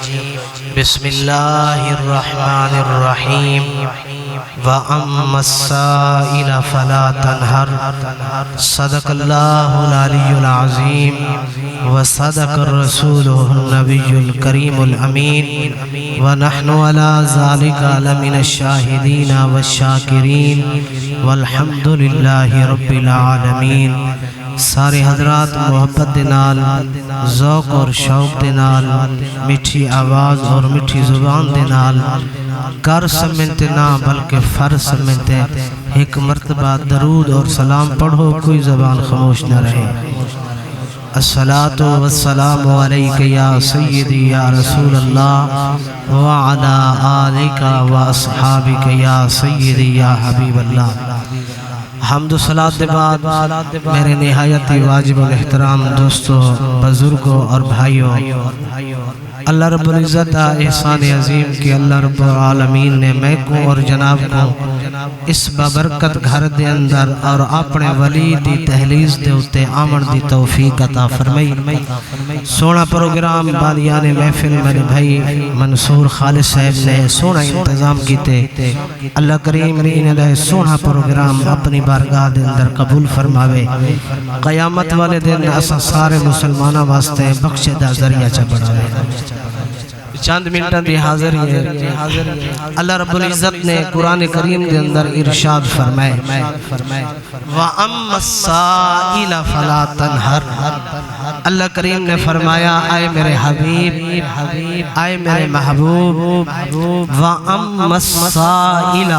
بسم اللہ الرحمن الرحیم وَأَمَّا السَّائِلَ فَلَا تَنْهَرْ صدق اللہ العلی العظیم وصدق الرسول النبی الکریم الامین ونحن علی ذالک لمن الشاہدین والشاکرین والحمد للہ رب العالمین۔ سارے حضرات محبت دنال، ذوق اور شوق دنال، میٹھی آواز اور میٹھی زبان دنال کر سمجھتے نہ بلکہ فرض سمجھتے ایک مرتبہ درود اور سلام پڑھو، کوئی زبان خاموش نہ رہے۔ الصلاة والسلام علیک یا سیدی یا رسول اللہ وعلا آلک و اصحابک یا سیدی یا حبیب اللہ۔ حمد و صلاۃ دے بعد میرے نہایت واجب الاحترام دوستو، بزرگوں اور بھائیوں، اللہ رب العزت احسان عظیم کہ اللہ رب العالمین نے میں کو اور جناب کو اس بابرکت گھر دے اندر اور اپنے ولی دی تحلیز دے اتے آمن دی توفیق عطا فرمائی۔ سونا پروگرام بانیان محفل میرے بھائی منصور خالد صاحب نے سونا انتظام کیتے، اللہ کریم نے انہیں سونا پروگرام اپنی بارگاہ دے اندر قبول فرماوے، قیامت والے دن اسا سارے مسلمانہ واسطے بخشے دا ذریعہ چا بڑھاوے۔ چند منٹاں دی حاضر ہے، اللہ رب العزت نے قرآن کریم دے اندر ارشاد فرمائے وَأَمَّا السَّائِلَ فَلَا تَنْهَرْ۔ اللہ کریم نے فرمایا آئے میرے حبیب، آئے میرے محبوب، وَأَمَّا السَّائِلَ،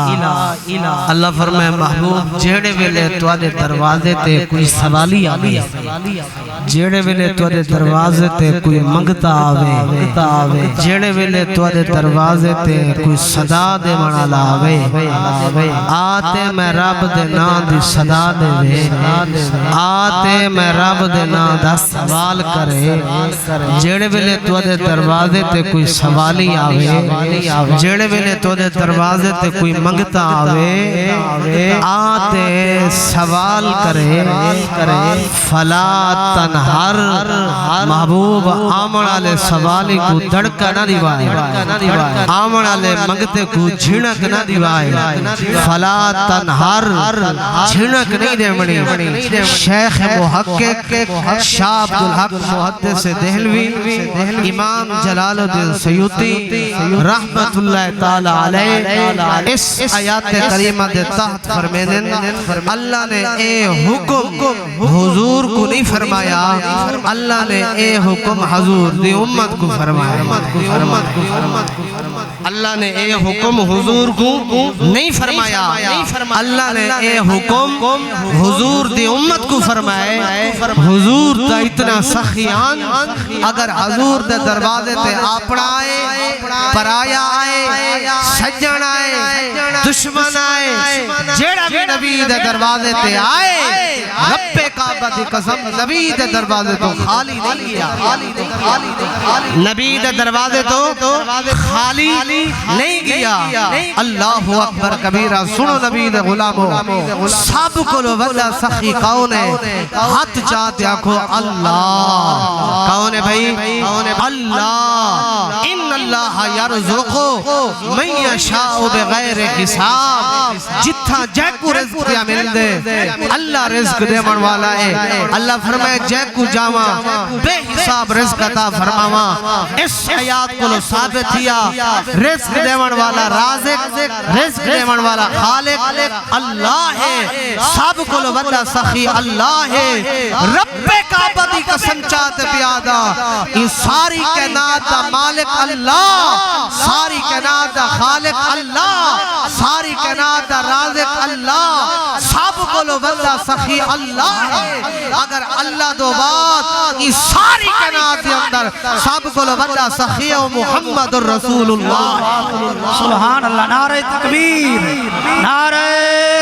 اللہ فرمائے محبوب جیڑے ویلے توادے دروازے تے کوئی سوالی آوے، جیڑے ویلے توادے دروازے تے کوئی منگتا آوے، جیڑے ویلے توادے دروازے تے کوئی صدا دے منا لاوے، آتے میں رب دے نام دی صدا دے وے، آتے میں رب دے نام دا سوال کرے، جیڑے ویلے توادے دروازے تے کوئی سوالی آوے، جیڑے ویلے توادے دروازے تے کوئی منگتا آوے، آتے سوال کرے، فلا تنہر، محبوب آمن آلے سوالی کو دڑکا نہ دیوائے، آمن آلے منگتے کو جھنک نہ دیوائے، فلا تنہر، جھنک نہیں دے منی۔ شیخ محقق شاہ عبدالحق محدث دہلوی، امام جلال الدین سیوطی رحمت اللہ تعالی علیہ اس آیات کریمہ دے تحت فرمیدن اللہ نے اے حکم حضور کو نہیں فرمایا، اللہ نے اے حکم حضور دی امت کو فرمایا، اللہ نے اے حکم حضور کو نہیں فرمایا، اللہ نے اے حکم حضور دی امت کو فرمائے۔ حضور تا اتنا سخیان اگر حضور دے دروازے تے آپڑا آئے، پرایا آئے، سجن آئے، دشمن آئے، جیڑا بھی نبی دے دروازے تے آئے، رب کعبہ دی قسم نبی دے دروازے تو خالی نہیں گیا، نبی دے دروازے تو خالی نہیں گیا۔ اللہ اکبر کبیرہ، سنو نبی دے غلاموں، سب کو لو ولا سخی کون ہے؟ ہاتھ چاہتے آنکھو اللہ، کون ہے بھائی؟ اللہ، ان اللہ یرزقو من یشاء بغیر حساب، جتھا جیکو رزق دیا مل دے اللہ رزق دے من والا ہے۔ اللہ فرمائے جیکو جاما بے حساب رزق عطا فرماوا۔ اس آیات کو لو ثابت کیا رزق دے من والا رازق، رزق دے من والا خالق اللہ ہے، سب کو لو ولا سخی اللہ ہے۔ رب کعبہ دی قسم چاہتے پیادا، یہ ساری کائنات دا مالک اللہ، ساری کائنات دا خالق اللہ، ساری کائنات دا رازق اللہ، سب کو لو ولا سخی اللہ ہے۔ اگر اللہ دو بات یہ ساری کائنات دے اندر سب کو لو ولا سخی محمد الرسول اللہ۔ سبحان اللہ، نعرہ تکبیر، نعرہ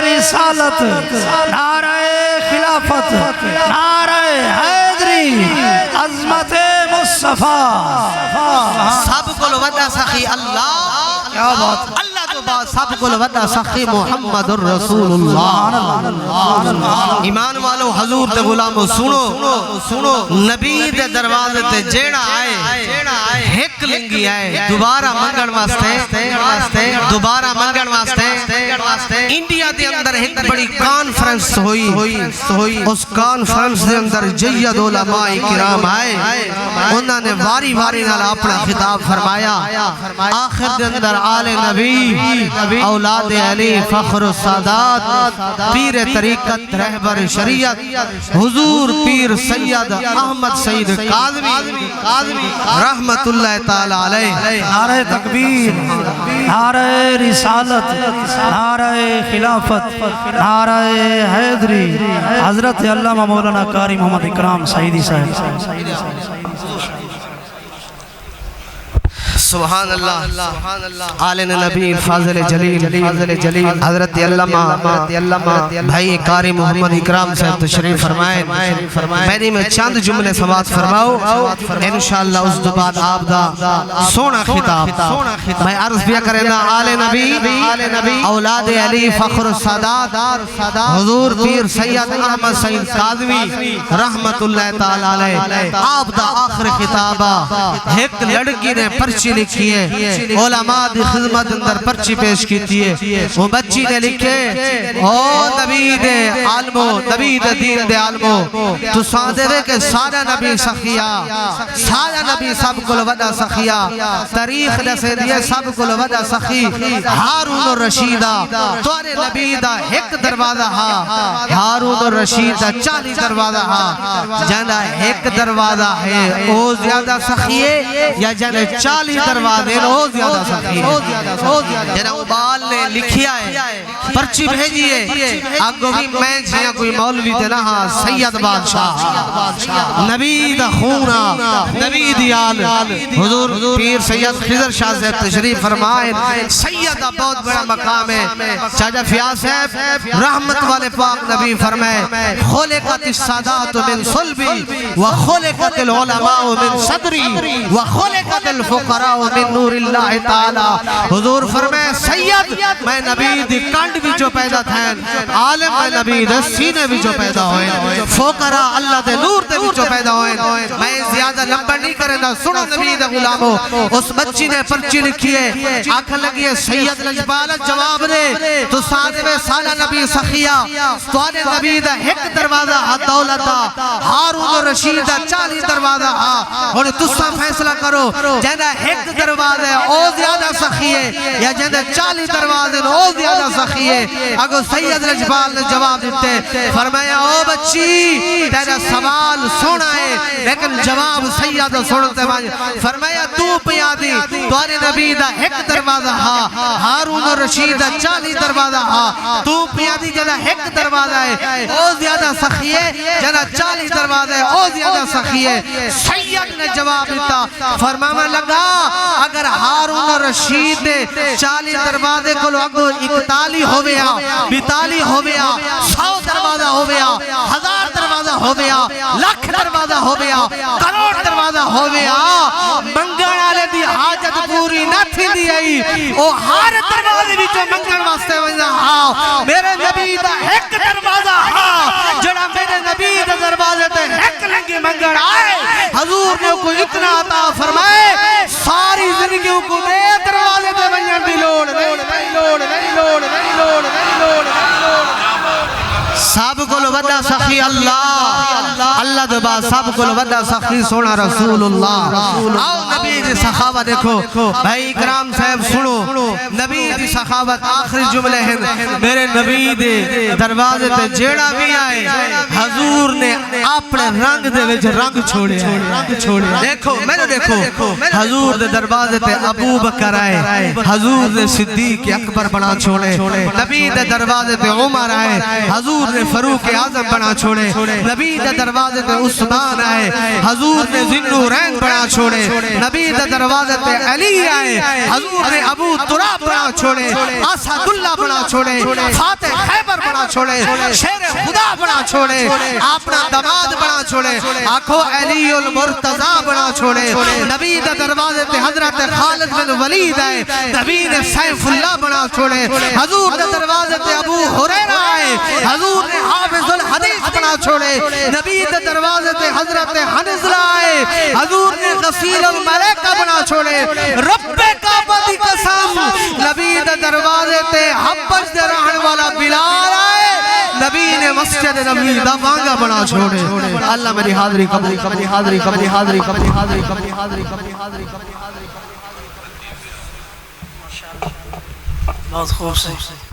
رسالت، نعرہ خلافت، نعرہ حیدری، عظمت مصطفیٰ، سب کو لو ولا سخی اللہ، کیا بات، اللہ تو بات سب کو لو ولا سخی محمد الرسول اللہ۔ ایمان والو حضور دے غلامو سنو، نبی دے دروازے تے جیڑا آئے، ایک ایک لنگی آئے دوبارہ منگن واسطے انڈیا دے اندر ایک بڑی کانفرنس ہوئی اس کانفرنس دے اندر جید علماء کرام آئے انہوں نے واری نال اپنا خطاب فرمایا آخر دے اندر آل نبی اولاد علی فخر السادات پیر طریقت رہبر شریعت حضور پیر سید احمد سید قاضمی رحمت اللہ تعالی علیہ نعرہ تکبیر، نعرہ رسالت، نعرہ خلافت، نعرہ حیدری، حضرت علامہ مولانا قاری محمد اکرام سعیدی صاحب. سبحان اللہ آل نبی فاضل جلیل حضرت علامہ بھائی قاری محمد اکرام صاحب تشریف فرمائیں. میں چند جملے سماعت فرماؤ انشاءاللہ اس دو بعد آپ دا سونا خطاب میں عرض بیا کرنا. آل نبی اولاد علی فخر السادات حضور پیر سید احمد سید قاضمی رحمت اللہ تعالی علیہ آپ دا آخر خطابہ ایک لڑکی نے پرچی لکھی ہے علماء دی خدمت اندر پرچی پیش کی ہے وہ بچی نے لکھے او نبی دے عالمو نبی دے دین دے عالمو تو ساندے وے کہ سارا نبی سخیا سارا نبی سب کل ودا سخیا تاریخ دسے دیئے سب کل ودا سخی ہارون الرشیدہ توارے نبی دا ایک دروازہ ہا ہارون الرشیدہ 40 دروازہ ہا جانا ایک دروازہ ہے او زیادہ سخیے یا جانا 40 دروازے او زیادہ سخی ہے. جنہا ابال نے لکھیا ہے پرچی بھیجیے آگو بھی میں جہاں کوئی مولوی دلہا سید بادشاہ نبی دا خونا نبی دیال حضور پیر سید خضر شاہ صاحب تشریف فرمائیں. سید دا بہت بڑا مقام ہے. چاچا فیاض صاحب رحمت والے پاک نبی فرمائیں خلقت السادات من صلبی وخلقت العلماء من صدری وخلقت الفقراء من نور اللہ تعالی. حضور فرمائے سید میں نبی دی کنڈ بھی جو پیدا تھین عالم میں نبی دے سینے بھی جو پیدا ہوئے فقراء اللہ دے نور دے بھی جو پیدا ہوئے. میں زیادہ لمبا نہیں کرے دا سنو نبی دے غلاموں اس بچی نے پرچی لکھی ہے آنکھ لگی ہے سید لجبالت جواب دے تو ساتھ میں سالہ نبی سخیہ توارے نبی دے ایک دروازہ دولتا ہارون الرشید 40 دروازہ اور تسا فیصلہ کرو جہاں ایک دروازے او زیادہ سخیے یا جہاں 40 دروازے او زیادہ سخیے. اگر سید رجبال نے جواب دیتے فرمایا او بچی تیرا سوال سونا ہے لیکن جواب سید سنتے ہیں. فرمایا تو پیادی توارے نبی دا ایک دروازہ ہارون الرشید 40 دروازہ تو پیادی جہاں ایک دروازہ ہے او زیادہ سخیے جہاں 40 دروازے او زیادہ سخیے. سید نے جواب دیتا فرمایا لگا اگر ہارون الرشید دے 40 دروازے کو اگو 41 ہویا 42 ہویا 100 دروازہ ہویا 1000 دروازہ ہویا لاکھ دروازہ ہویا کروڑ دروازہ ہویا منگن آلے دی حاجت پوری نہ تھی دی آئی او ہر دروازے بھی جو منگن واسطے وجہ میرے نبی دا ایک دروازہ جڑا میرے نبی دا دروازے تے ایک لنگی منگن آئے حضور نے کوئی اتنا عطا فرمائے ساری زندگیوں کو دے دروازے تے بنیاں دی لوڑ سب کو ودا سخی اللہ دبا سب کو ودا سخی سونا رسول اللہ. آؤ نبی دی سخاوت دیکھو بھائی اکرام صاحب سنو نبی دی سخاوت آخری جملے ہیں میرے نبی دے دروازے تے جیڑا بھی آئے حضور نے اپنے رنگ دے وچ رنگ چھوڑے دیکھو میں نے دیکھو حضور دے دروازے تے ابو بکر آئے حضور دے صدیق اکبر بنا چھوڑے نبی دے دروازے تے عمر آئے حضور نے فاروق اعظم بنا چھوڑے نبی دے دروازے تے عثمان آئے حضور نے ذوالنورین بنا چھوڑے نبی دے دروازے تے علی آئے حضور نے ابو تراب بنا چھوڑے اسد اللہ بنا چھوڑے فاتح خیبر بنا چھوڑے شیر خدا بنا چھوڑے اپنا دماد بنا چھوڑے آنکھو علی المرتضی بنا چھوڑے نبی دے دروازے تے حضرت خالد بن ولید آئے نبی نے سیف اللہ بنا چھوڑے حضور دے دروازے تے ابو ہریرہ آئے حضور نے حافظ الحدیث بنا چھوڑے نبی دے دروازے تے حضرت حنظلہ آئے حضور نے غسیل الملک نہ بنا چھوڑے رب کعبہ دی قسم نبی دے دروازے تے حبش دے رہن والا بلال آئے نبی نے مسجد نبی دا مانگا بنا چھوڑے اللہ میری حاضری قبول قبول حاضری قبول حاضری قبول حاضری قبول حاضری قبول حاضری قبول بہت خوب سے